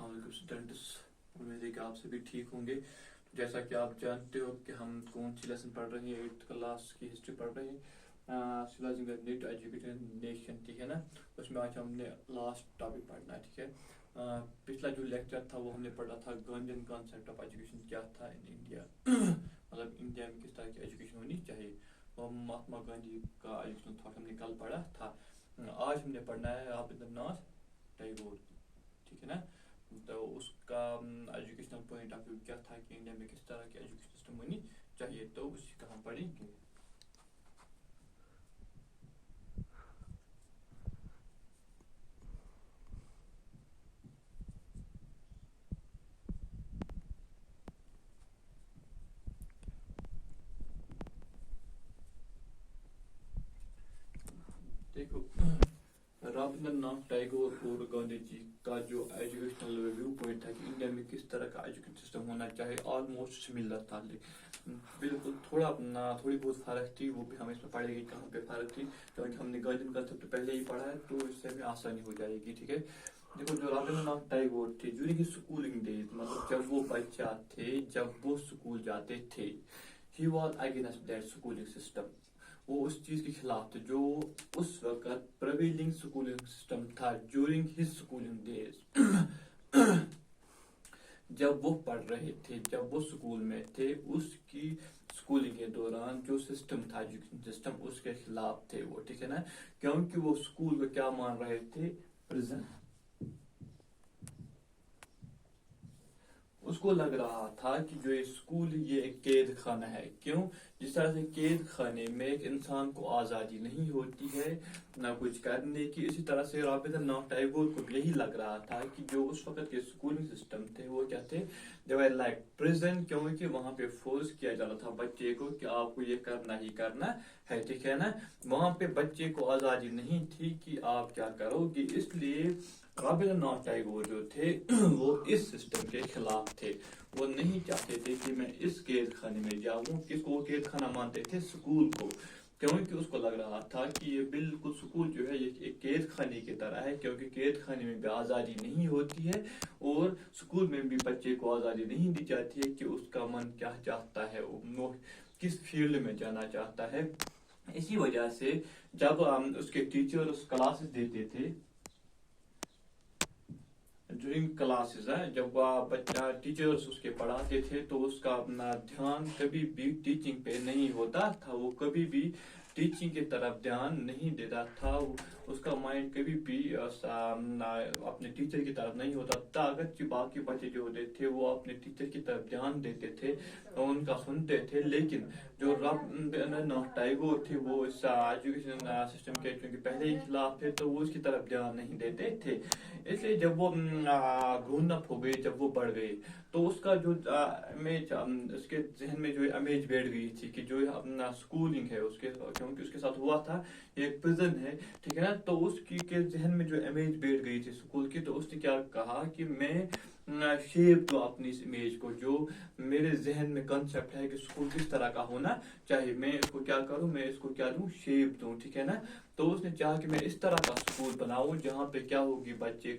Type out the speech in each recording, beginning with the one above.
अस्सलाम वालेकुम स्टूडेंट्स, उम्मीद है कि आप सभी ठीक होंगे। तो जैसा कि आप जानते हो कि हम कौन सी लेसन पढ़ रहे हैं, 8th क्लास की हिस्ट्री पढ़ रहे हैं, civilising the neat educated nation, ठीक है ना। उसमें आज हमने लास्ट टॉपिक पढ़ना है, ठीक है। पिछला जो लेक्चर था वो हमने पढ़ा था गांधीयन कॉन्सेप्ट ऑफ एजुकेशन क्या था इन इंडिया मतलब इंडिया में किस तरह की एजुकेशन होनी चाहिए, और महात्मा गांधी का एजुकेशन थॉट हमने कल पढ़ा था। आज हमने पढ़ना है रविंद्रनाथ टैगोर, ठीक है ना। तो उसका एजुकेशनल पॉइंट ऑफ व्यू क्या था कि इंडिया में किस तरह की एजुकेशन सिस्टम होनी चाहिए, तो उसी का हम पढ़ेंगे। देखो, रविंद्रनाथ टैगोर और गांधी जी का जो एजुकेशनल व्यू पॉइंट था कि इंडिया में किस तरह का एजुकेशन सिस्टम होना चाहिए, ऑलमोस्ट सिमिलर था। बिल्कुल थोड़ी बहुत फर्क थी, वो भी हम इसमें पढ़ेंगे कहाँ पे फर्क थी, क्योंकि हमने गांधी कॉन्सेप्ट पहले ही पढ़ा है, तो इससे हमें आसानी हो जाएगी, ठीक है। देखो, जो रविंद्रनाथ टैगोर थे ड्यूरिंग हिज स्कूलिंग डेज, मतलब जब वो बच्चा थे, जब वो स्कूल जाते थे, he was against that schooling system. वो उस चीज के खिलाफ थे जो उस वक्त प्रिवेलिंग स्कूलिंग सिस्टम था ड्यूरिंग हिज स्कूलिंग डेज। जब वो पढ़ रहे थे, जब वो स्कूल में थे, उसकी स्कूलिंग के दौरान जो सिस्टम था, एजुकेशन सिस्टम, उसके खिलाफ थे वो, ठीक है ना। क्योंकि वो स्कूल को क्या मान रहे थे, प्रिजन। उसको लग रहा था कि जो ये स्कूल ये एक कैद खाना है। क्यों? जिस तरह से कैद खाने में एक इंसान को आजादी नहीं होती है ना कुछ करने की, इसी तरह से रविंद्रनाथ टैगोर को यही लग रहा था कि जो उस वक्त के स्कूलिंग सिस्टम थे वो क्या थे, दे वर लाइक प्रिजन। क्योंकि वहां पे फोर्स किया जाता था बच्चे को कि आपको ये करना ही करना है, ठीक है ना। वहां पे बच्चे को आजादी नहीं थी कि आप क्या करोगे, इसलिए रविंद्रनाथ टैगोर जो थे वो इस सिस्टम के खिलाफ थे। वो नहीं चाहते थे कि मैं इस कैद खाने में जाऊं। किसको वो कैद खाना मानते थे? स्कूल को। क्योंकि उसको लग रहा था कि ये बिल्कुल स्कूल जो है ये एक कैद खाने की तरह है, क्योंकि कैद खाने में भी आज़ादी नहीं होती है और स्कूल में भी बच्चे को आज़ादी नहीं दी जाती है कि उसका मन क्या चाहता है, वो किस फील्ड में जाना चाहता है। इसी वजह से जब उसके टीचर उस क्लासेस देते थे, ड्यूरिंग क्लासेस है, जब बच्चा टीचर्स उसके पढ़ाते थे, तो उसका अपना ध्यान कभी भी टीचिंग पे नहीं होता था। वो कभी भी टीचिंग की तरफ ध्यान नहीं देता था। उसका माइंड कभी भी अपने टीचर की तरफ नहीं होता था। अगर बाकी बच्चे जो होते थे वो अपने टीचर की तरफ ध्यान देते थे, तो उनका सुनते थे। लेकिन जो रविंद्रनाथ टैगोर थे वो इस एजुकेशन सिस्टम के क्योंकि पहले ही खिलाफ थे, तो वो उसकी तरफ ध्यान नहीं देते थे। इसलिए जब वो ग्रोन अप हो गए, जब वो बढ़ गए, तो उसका जो इमेज, उसके जहन में जो इमेज बैठ गई थी कि जो अपना स्कूलिंग है उसके, क्योंकि उसके साथ हुआ था ये एक प्रिजन है, ठीक है ना। तो उसकी के जहन में जो इमेज बैठ गई थी स्कूल की, तो उसने क्या कहा कि मैं शेप दूं अपनी इस इमेज को, जो मेरे जहन में कंसेप्ट है कि स्कूल किस तरह का होना चाहिए, मैं इसको क्या करूं, मैं इसको क्या दूं, शेप दूं, ठीक है ना। तो उसने चाहा कि मैं इस तरह का स्कूल बनाऊं जहां पे क्या होगी, बच्चे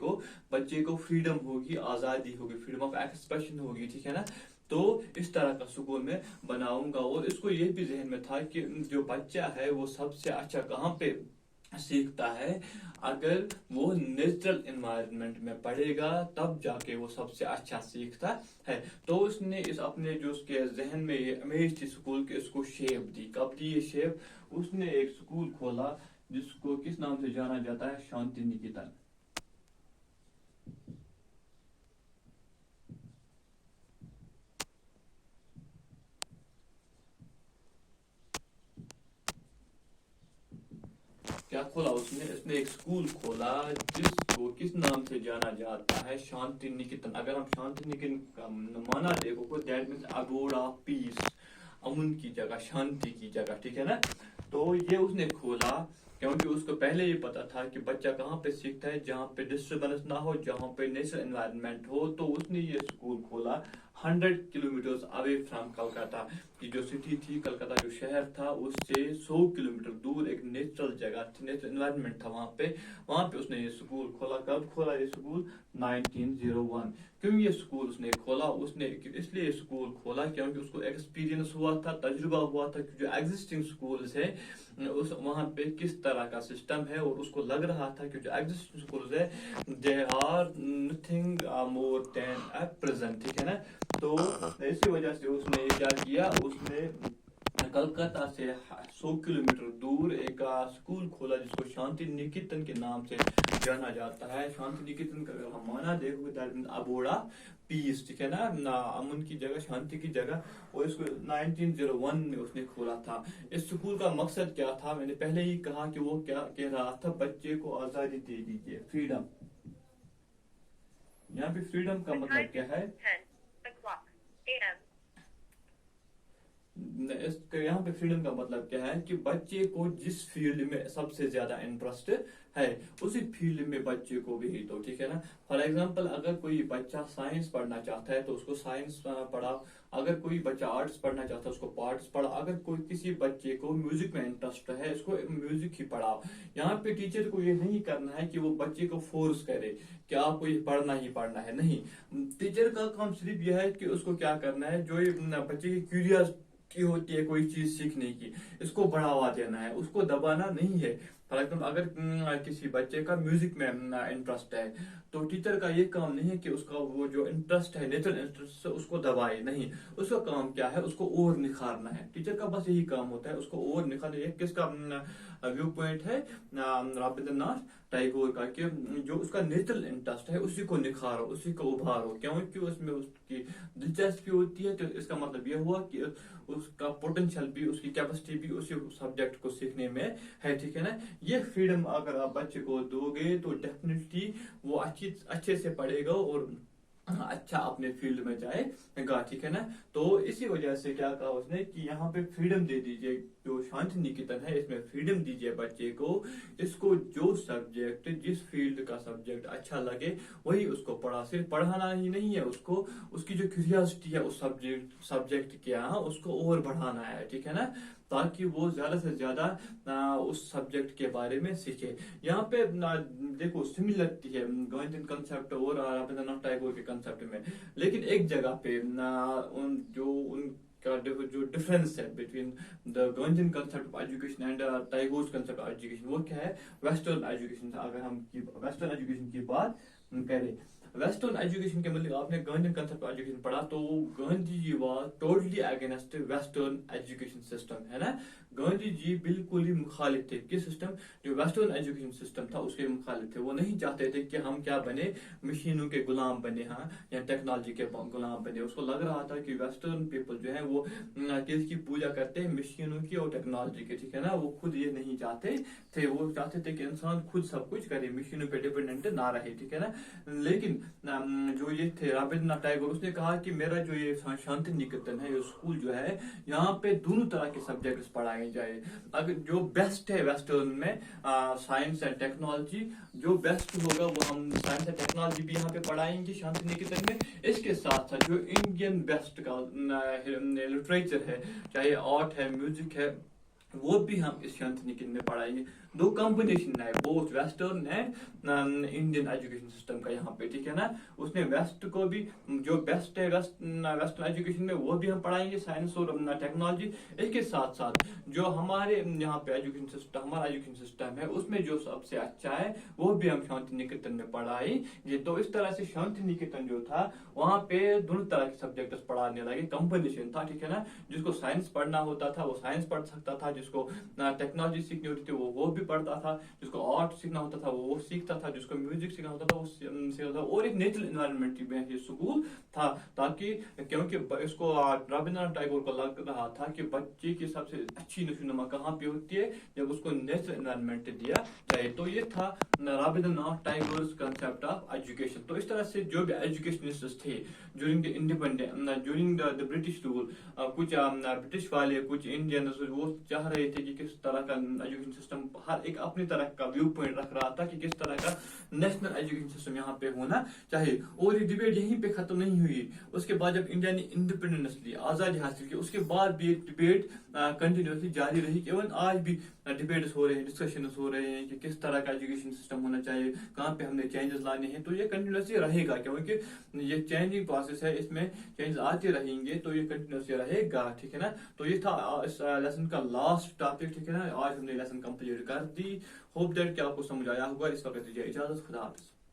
को फ्रीडम होगी, आजादी होगी, फ्रीडम ऑफ एक्सप्रेशन होगी, ठीक है ना। तो इस तरह का स्कूल में बनाऊंगा। और इसको ये भी जहन में था कि जो बच्चा है वो सबसे अच्छा कहाँ पे सीखता है, अगर वो नेचुरल एनवायरनमेंट में पढ़ेगा तब जाके वो सबसे अच्छा सीखता है। तो उसने इस अपने जो उसके जहन में ये इमेज थी स्कूल के, उसको शेप दी। कब दी ये शेप? उसने एक स्कूल खोला जिसको किस नाम से जाना जाता है, शांति निकेतन। क्या खोला उसने एक स्कूल खोला जिसको किस नाम से जाना जाता है, शांति निकेतन। अगर हम शांति निकेतन का माना देखो, दैट मीन्स अगोड़ा पीस, अमन की जगह, शांति की जगह, ठीक है ना। तो ये उसने खोला क्योंकि उसको पहले ही पता था कि बच्चा कहाँ पे सीखता है, जहाँ पे डिस्टर्बेंस ना हो, जहाँ पे नेचुरल एनवायरनमेंट हो। तो उसने ये स्कूल खोला 100 kilometers away from कलकत्ता। कि जो सिटी थी कलकत्ता जो शहर था उससे 100 किलोमीटर दूर एक नेचुरल जगह थी, नेचुरल एनवायरनमेंट था वहाँ पे उसने ये स्कूल खोला। कब खोला ये स्कूल? 1901। क्यों ये स्कूल उसने खोला? उसने इसलिए ये स्कूल खोला क्योंकि उसको एक्सपीरियंस हुआ था, तजुर्बा हुआ था कि जो एग्जिस्टिंग स्कूल्स है उस वहाँ पे किस तरह का सिस्टम है, और उसको लग रहा था कि जो एग्जिस्टिंग स्कूल्स है they are nothing more than at present, ठीक है ना। तो इसी वजह से उसने क्या किया, उसने कलकत्ता से 100 किलोमीटर दूर एक स्कूल खोला जिसको शांति निकेतन के नाम से जाना जाता है। शांति निकेतन का अगर हम माना देखो अबोड़ा पीस, ठीक है ना, अमन की जगह, शांति की जगह, और इसको 1901 में उसने खोला था। इस स्कूल का मकसद क्या था? मैंने पहले ही कहा कि वो क्या कह रहा था, बच्चे को आजादी दे दीजिए, फ्रीडम। यहाँ पे फ्रीडम का मतलब क्या है? यहाँ पे फ्रीडम का मतलब क्या है कि बच्चे को जिस फील्ड में सबसे ज्यादा इंटरेस्ट है उसी फील्ड में बच्चे को भेज दो, ठीक है ना। फॉर एग्जांपल अगर कोई बच्चा साइंस पढ़ना चाहता है तो उसको साइंस पढ़ाओ, अगर कोई बच्चा आर्ट्स पढ़ना चाहता है उसको आर्ट्स पढ़ाओ, अगर कोई किसी बच्चे को म्यूजिक में इंटरेस्ट है इसको म्यूजिक ही पढ़ाओ। यहाँ पे टीचर को ये नहीं करना है कि वो बच्चे को फोर्स करे कि आपको ये पढ़ना ही पढ़ना है, नहीं। टीचर का काम सिर्फ यह है कि उसको क्या करना है, जो ये बच्चे की क्यूरियोसिटी होती है कोई चीज सीखने की, इसको बढ़ावा देना है, उसको दबाना नहीं है। फॉर एग्जाम्पल अगर किसी बच्चे का म्यूजिक में इंटरेस्ट है तो टीचर का ये काम नहीं है कि उसका वो जो इंटरेस्ट है, नेचुरल इंटरेस्ट है, उसको दबाए, नहीं। उसका काम क्या है, उसको और निखारना है। टीचर का बस यही काम होता है, उसको और निखारना। ये किसका व्यू पॉइंट है? रविंद्रनाथ टैगोर का, कि जो उसका नेचुरल इंटरेस्ट है उसी को निखारो, उसी को उभारो, क्योंकि उसमें उसकी दिलचस्पी होती है। तो इसका मतलब यह हुआ कि उसका पोटेंशियल भी, उसकी कैपेसिटी भी उसी सब्जेक्ट को सीखने में है, ठीक है ना। ये फ्रीडम अगर आप बच्चे को दोगे तो डेफिनेटली वो अच्छे से पढ़ेगा और अच्छा अपने फील्ड में जाएगा, ठीक है ना। तो इसी वजह से क्या कहा उसने कि यहाँ पे फ्रीडम दे दीजिए, जो शांति निकेतन है इसमें फ्रीडम दीजिए बच्चे को, इसको जो सब्जेक्ट, जिस फील्ड का सब्जेक्ट अच्छा लगे वही उसको पढ़ा। सिर्फ पढ़ाना ही नहीं है, उसको उसकी जो क्यूरियोसिटी है उस सब्जेक्ट के यहाँ उसको और बढ़ाना है, ठीक है ना, ताकि वो ज्यादा से ज्यादा उस सब्जेक्ट के बारे में सीखे। यहाँ पे देखो सिमिलरिटी है गांधीयन कंसेप्ट और रविंद्रनाथ टैगोर के कंसेप्ट में, लेकिन एक जगह पे उनका जो डिफरेंस है between the Gandhian concept of education and Tagore concept of education, वो क्या है? Western education. अगर हम वेस्टर्न एजुकेशन की बात करें, वेस्टर्न एजुकेशन के मतलब आपने गांधी कंसेप्ट ऑफ एजुकेशन पढ़ा तो Gandhi ji was totally against western education system, है ना। गांधी जी बिल्कुल ही मुखालिफ थे किस सिस्टम? जो वेस्टर्न एजुकेशन सिस्टम था उसके मुखालिफ थे। वो नहीं चाहते थे कि हम क्या बने, मशीनों के गुलाम बने, हाँ, या टेक्नोलॉजी के गुलाम बने। उसको लग रहा था कि वेस्टर्न पीपल जो है वो किसकी पूजा करते हैं? मशीनों की और टेक्नोलॉजी की, ठीक है ना। वो खुद ये नहीं चाहते थे, वो चाहते थे कि इंसान खुद सब कुछ करे, मशीनों पे डिपेंडेंट ना रहे, ठीक है ना। लेकिन जो ये थे रविंद्रनाथ टैगोर, उसने कहा कि मेरा जो ये शांति निकेतन है, ये स्कूल जो है, यहाँ पे दोनों तरह के सब्जेक्ट्स पढ़ाए जाए। अगर जो बेस्ट है वेस्टर्न में साइंस एंड टेक्नोलॉजी, जो बेस्ट होगा वो हम साइंस एंड टेक्नोलॉजी भी यहाँ पे पढ़ाएंगे शांति निकेतन में। इसके साथ साथ जो इंडियन बेस्ट का लिटरेचर है, चाहे आर्ट है, म्यूजिक है, वो भी हम इस शांति निकेतन में पढ़ाएंगे। दो कॉम्बिनेशन है, both western and Indian education system का यहाँ पे, ठीक है ना। उसने वेस्ट को भी जो बेस्ट है वेस्टर्न एजुकेशन में वो भी हम पढ़ाएंगे, साइंस और टेक्नोलॉजी। इसके साथ साथ जो हमारे यहाँ पे एजुकेशन सिस्टम, हमारा एजुकेशन सिस्टम है, उसमें जो सबसे अच्छा है वो भी हम शांति निकेतन में पढ़ाएंगे। तो इस तरह से शांति निकेतन जो था वहाँ पे दोनों तरह के सब्जेक्ट पढ़ाने लगे, कॉम्बिनेशन था, ठीक है ना। जिसको साइंस पढ़ना होता था वो साइंस पढ़ सकता था, जिसको टेक्नोलॉजी सीखनी होती थी वो भी पढ़ता था, जिसको आर्ट सीखना होता था वो सीखता था, जिसको म्यूजिक सीखना होता था वो सीखता था। और एक नेचुरल एनवायरनमेंट में ये स्कूल था, ताकि क्योंकि इसको रविंद्रनाथ टैगोर को लग रहा था कि बच्चे की सबसे अच्छी नशोनुमा कहाँ पे होती है, जब उसको नेचुरल एनवायरनमेंट दिया जाए। तो ये था Rabindranath Tagore concept of education. तो इस तरह से जो भी एजुकेशनिस्ट थे during the independence, during the British rule, कुछ ब्रिटिश वाले, कुछ इंडियन, वो चाह रहे थे कि किस तरह का एजुकेशन सिस्टम हर एक अपनी तरह का व्यू पॉइंट रख रहा था कि किस तरह का नेशनल एजुकेशन सिस्टम यहाँ पे होना चाहिए। और ये डिबेट यहीं पे खत्म नहीं हुई, उसके बाद जब इंडिया ने इंडिपेंडेंस ली, आजादी हासिल की, उसके बाद भी एक डिबेट कंटिन्यूसली जारी रही। केवल आज भी डिबेट्स हो रहे हैं, डिस्कशंस हो रहे हैं कि किस तरह का एजुकेशन सिस्टम होना चाहिए, कहाँ पे हमने चेंजेस लाने हैं। तो ये कंटिन्यूसली रहेगा, क्योंकि ये चेंजिंग प्रोसेस है, इसमें चेंज आते रहेंगे, तो ये कंटिन्यूसली रहेगा, ठीक है ना। तो ये था इस लेसन का लास्ट टॉपिक, ठीक है ना। आज हमने लेसन कंप्लीट कर दी। होप दैट कि आपको समझ आया होगा। इस वक्त दीजिए इजाजत, खुदा हाफिज।